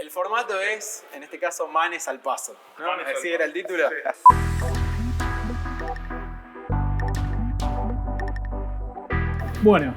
El formato es, en este caso, Manes al paso, ¿no? Manes Así al era el paso, título. sí. Bueno,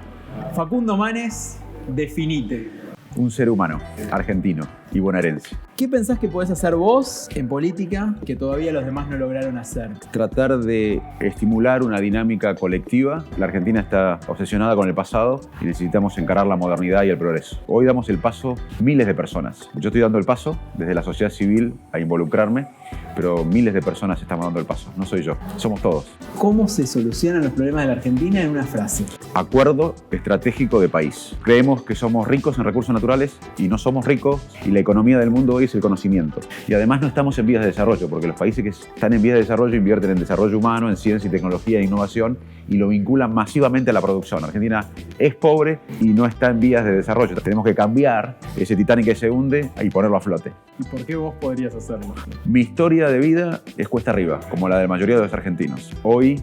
Facundo Manes, definite. Un ser humano, argentino y bonaerense. ¿Qué pensás que podés hacer vos en política que todavía los demás no lograron hacer? Tratar de estimular una dinámica colectiva. La Argentina está obsesionada con el pasado y necesitamos encarar la modernidad y el progreso. Hoy damos el paso miles de personas. Yo estoy dando el paso desde la sociedad civil a involucrarme, pero miles de personas estamos dando el paso. No soy yo, somos todos. ¿Cómo se solucionan los problemas de la Argentina en una frase? Acuerdo estratégico de país. Creemos que somos ricos en recursos naturales y no somos ricos, y la economía del mundo hoy es el conocimiento. Y además no estamos en vías de desarrollo, porque los países que están en vías de desarrollo invierten en desarrollo humano, en ciencia y tecnología e innovación, y lo vinculan masivamente a la producción. Argentina es pobre y no está en vías de desarrollo. Tenemos que cambiar ese Titanic que se hunde y ponerlo a flote. ¿Y por qué vos podrías hacerlo? Mi historia de vida es cuesta arriba, como la de la mayoría de los argentinos. Hoy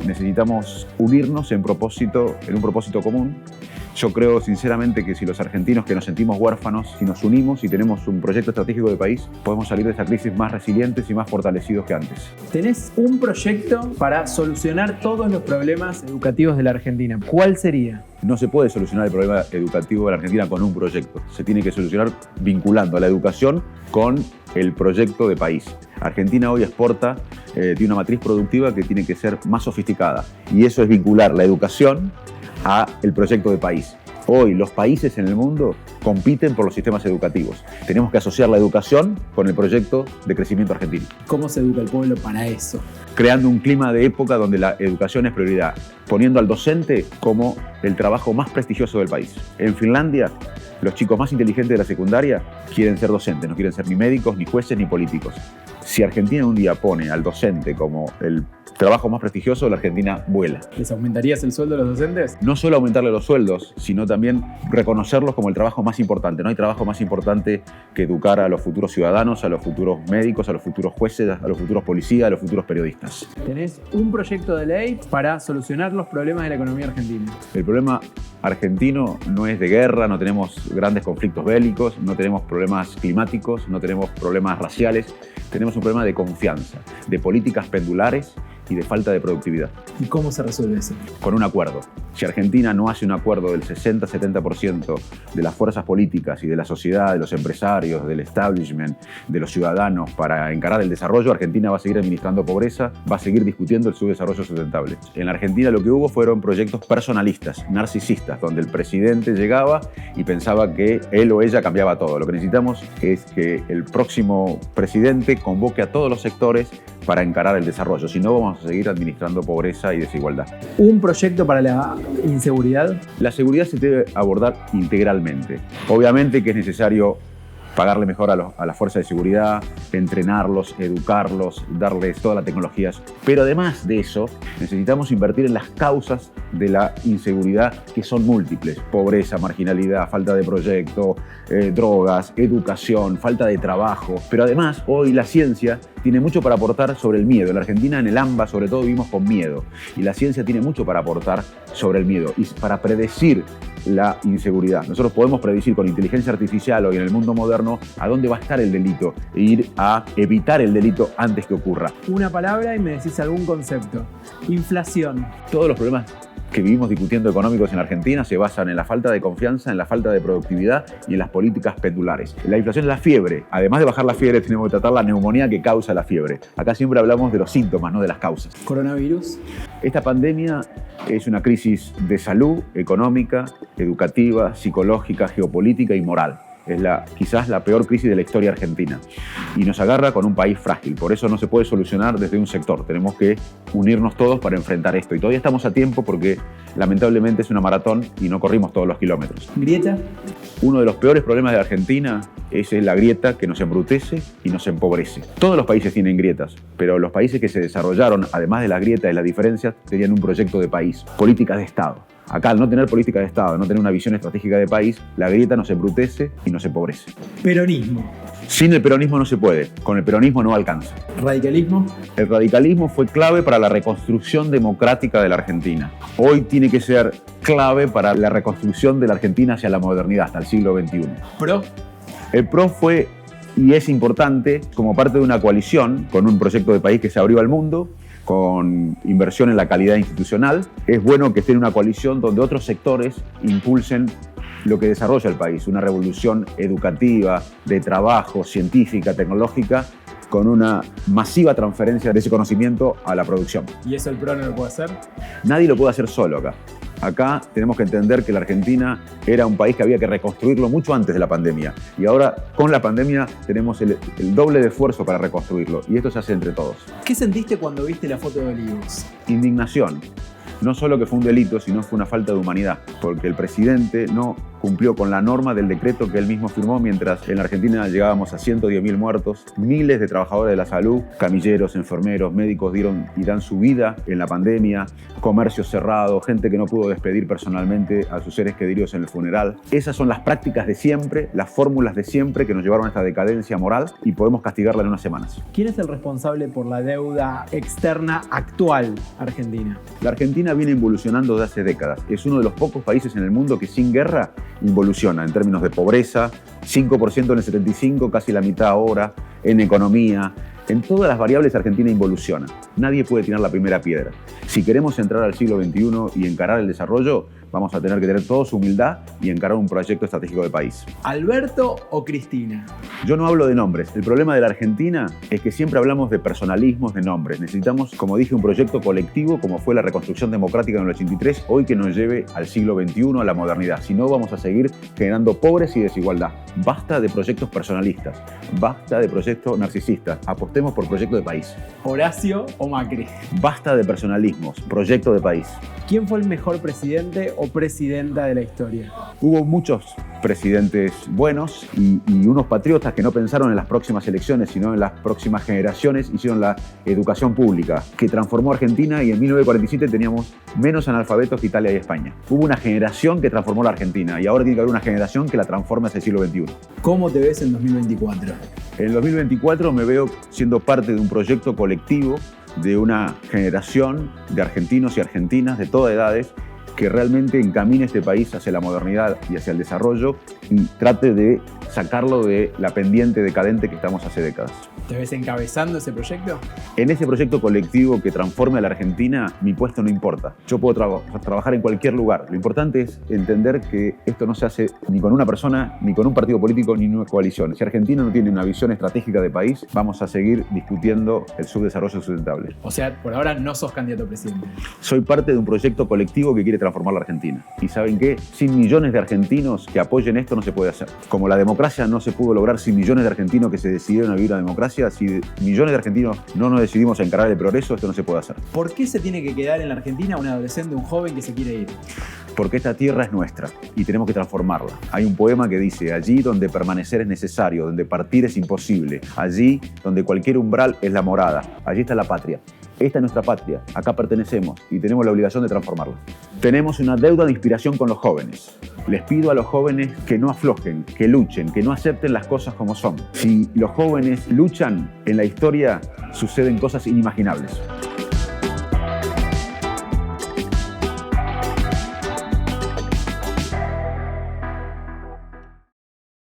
necesitamos unirnos en un propósito común. Yo creo sinceramente que si los argentinos que nos sentimos huérfanos, si nos unimos y tenemos un proyecto estratégico de país, podemos salir de esta crisis más resilientes y más fortalecidos que antes. Tenés un proyecto para solucionar todos los problemas educativos de la Argentina. ¿Cuál sería? No se puede solucionar el problema educativo de la Argentina con un proyecto. Se tiene que solucionar vinculando a la educación con el proyecto de país. Argentina hoy exporta de una matriz productiva que tiene que ser más sofisticada. Y eso es vincular la educación a el proyecto de país. Hoy los países en el mundo compiten por los sistemas educativos. Tenemos que asociar la educación con el proyecto de crecimiento argentino. ¿Cómo se educa el pueblo para eso? Creando un clima de época donde la educación es prioridad, poniendo al docente como el trabajo más prestigioso del país. En Finlandia, los chicos más inteligentes de la secundaria quieren ser docentes, no quieren ser ni médicos, ni jueces, ni políticos. Si Argentina un día pone al docente como el trabajo más prestigioso, la Argentina vuela. ¿Les aumentarías el sueldo a los docentes? No solo aumentarle los sueldos, sino también reconocerlos como el trabajo más importante. No hay trabajo más importante que educar a los futuros ciudadanos, a los futuros médicos, a los futuros jueces, a los futuros policías, a los futuros periodistas. Tenés un proyecto de ley para solucionar los problemas de la economía argentina. El problema argentino no es de guerra, no tenemos grandes conflictos bélicos, no tenemos problemas climáticos, no tenemos problemas raciales. Tenemos un problema de confianza, de políticas pendulares y de falta de productividad. ¿Y cómo se resuelve eso? Con un acuerdo. Si Argentina no hace un acuerdo del 60-70% de las fuerzas políticas y de la sociedad, de los empresarios, del establishment, de los ciudadanos para encarar el desarrollo, Argentina va a seguir administrando pobreza, va a seguir discutiendo el subdesarrollo sustentable. En la Argentina lo que hubo fueron proyectos personalistas, narcisistas, donde el presidente llegaba y pensaba que él o ella cambiaba todo. Lo que necesitamos es que el próximo presidente convoque a todos los sectores para encarar el desarrollo. Si no, vamos a seguir administrando pobreza y desigualdad. ¿Un proyecto para la inseguridad? La seguridad se debe abordar integralmente. Obviamente que es necesario pagarle mejor a la fuerza de seguridad, entrenarlos, educarlos, darles todas las tecnologías. Pero además de eso, necesitamos invertir en las causas de la inseguridad, que son múltiples: pobreza, marginalidad, falta de proyecto, drogas, educación, falta de trabajo. Pero además, hoy la ciencia tiene mucho para aportar sobre el miedo. En la Argentina, en el AMBA, sobre todo, vivimos con miedo. Y la ciencia tiene mucho para aportar sobre el miedo y para predecir la inseguridad. Nosotros podemos predecir con inteligencia artificial hoy en el mundo moderno a dónde va a estar el delito e ir a evitar el delito antes que ocurra. Una palabra y me decís algún concepto. Inflación. Todos los problemas que vivimos discutiendo económicos en Argentina se basan en la falta de confianza, en la falta de productividad y en las políticas pendulares. La inflación es la fiebre. Además de bajar la fiebre, tenemos que tratar la neumonía que causa la fiebre. Acá siempre hablamos de los síntomas, no de las causas. Coronavirus. Esta pandemia es una crisis de salud, económica, educativa, psicológica, geopolítica y moral. Es quizás la peor crisis de la historia argentina y nos agarra con un país frágil. Por eso no se puede solucionar desde un sector. Tenemos que unirnos todos para enfrentar esto. Y todavía estamos a tiempo porque lamentablemente es una maratón y no corrimos todos los kilómetros. ¿Grieta? Uno de los peores problemas de Argentina es la grieta que nos embrutece y nos empobrece. Todos los países tienen grietas, pero los países que se desarrollaron, además de las grietas y las diferencias, tenían un proyecto de país, políticas de Estado. Acá, al no tener política de Estado, no tener una visión estratégica de país, la grieta nos embrutece y nos empobrece. Peronismo. Sin el peronismo no se puede, con el peronismo no alcanza. Radicalismo. El radicalismo fue clave para la reconstrucción democrática de la Argentina. Hoy tiene que ser clave para la reconstrucción de la Argentina hacia la modernidad, hasta el siglo XXI. Pro. El PRO fue y es importante como parte de una coalición con un proyecto de país que se abrió al mundo, con inversión en la calidad institucional. Es bueno que esté en una coalición donde otros sectores impulsen lo que desarrolla el país, una revolución educativa, de trabajo, científica, tecnológica, con una masiva transferencia de ese conocimiento a la producción. ¿Y eso el PRO no lo puede hacer? Nadie lo puede hacer solo acá. Acá tenemos que entender que la Argentina era un país que había que reconstruirlo mucho antes de la pandemia. Y ahora, con la pandemia, tenemos el doble de esfuerzo para reconstruirlo. Y esto se hace entre todos. ¿Qué sentiste cuando viste la foto de Olivos? Indignación. No solo que fue un delito, sino fue una falta de humanidad. Porque el presidente no cumplió con la norma del decreto que él mismo firmó, mientras en la Argentina llegábamos a 110.000 muertos, miles de trabajadores de la salud, camilleros, enfermeros, médicos dieron y dan su vida en la pandemia, comercios cerrados, gente que no pudo despedir personalmente a sus seres queridos en el funeral. Esas son las prácticas de siempre, las fórmulas de siempre que nos llevaron a esta decadencia moral y podemos castigarla en unas semanas. ¿Quién es el responsable por la deuda externa actual argentina? La Argentina viene involucionando desde hace décadas. Es uno de los pocos países en el mundo que sin guerra involuciona en términos de pobreza, 5% en el 75, casi la mitad ahora, en economía. En todas las variables Argentina involuciona. Nadie puede tirar la primera piedra. Si queremos entrar al siglo XXI y encarar el desarrollo, vamos a tener que tener toda su humildad y encarar un proyecto estratégico de país. ¿Alberto o Cristina? Yo no hablo de nombres. El problema de la Argentina es que siempre hablamos de personalismos, de nombres. Necesitamos, como dije, un proyecto colectivo como fue la reconstrucción democrática en el 83, hoy que nos lleve al siglo XXI, a la modernidad. Si no, vamos a seguir generando pobres y desigualdad. Basta de proyectos personalistas. Basta de proyectos narcisistas. Apostemos por proyecto de país. ¿Horacio o Macri? Basta de personalismos. Proyecto de país. ¿Quién fue el mejor presidente o presidenta de la historia? Hubo muchos presidentes buenos y unos patriotas que no pensaron en las próximas elecciones, sino en las próximas generaciones. Hicieron la educación pública, que transformó Argentina, y en 1947 teníamos menos analfabetos que Italia y España. Hubo una generación que transformó la Argentina y ahora tiene que haber una generación que la transforme hacia el siglo XXI. ¿Cómo te ves en 2024? En el 2024 me veo siendo parte de un proyecto colectivo de una generación de argentinos y argentinas de todas edades que realmente encamine este país hacia la modernidad y hacia el desarrollo y trate de sacarlo de la pendiente decadente que estamos hace décadas. ¿Te ves encabezando ese proyecto? En ese proyecto colectivo que transforme a la Argentina, mi puesto no importa. Yo puedo trabajar en cualquier lugar. Lo importante es entender que esto no se hace ni con una persona, ni con un partido político, ni una coalición. Si Argentina no tiene una visión estratégica de país, vamos a seguir discutiendo el subdesarrollo sustentable. O sea, por ahora no sos candidato a presidente. Soy parte de un proyecto colectivo que quiere transformar la Argentina. ¿Y saben qué? Sin millones de argentinos que apoyen esto no se puede hacer. Como la democracia no se pudo lograr sin millones de argentinos que se decidieron a vivir la democracia, si millones de argentinos no nos decidimos a encarar el progreso, esto no se puede hacer. ¿Por qué se tiene que quedar en la Argentina un adolescente, un joven que se quiere ir? Porque esta tierra es nuestra y tenemos que transformarla. Hay un poema que dice: allí donde permanecer es necesario, donde partir es imposible, allí donde cualquier umbral es la morada, allí está la patria. Esta es nuestra patria, acá pertenecemos y tenemos la obligación de transformarla. Tenemos una deuda de inspiración con los jóvenes. Les pido a los jóvenes que no aflojen, que luchen, que no acepten las cosas como son. Si los jóvenes luchan, en la historia suceden cosas inimaginables.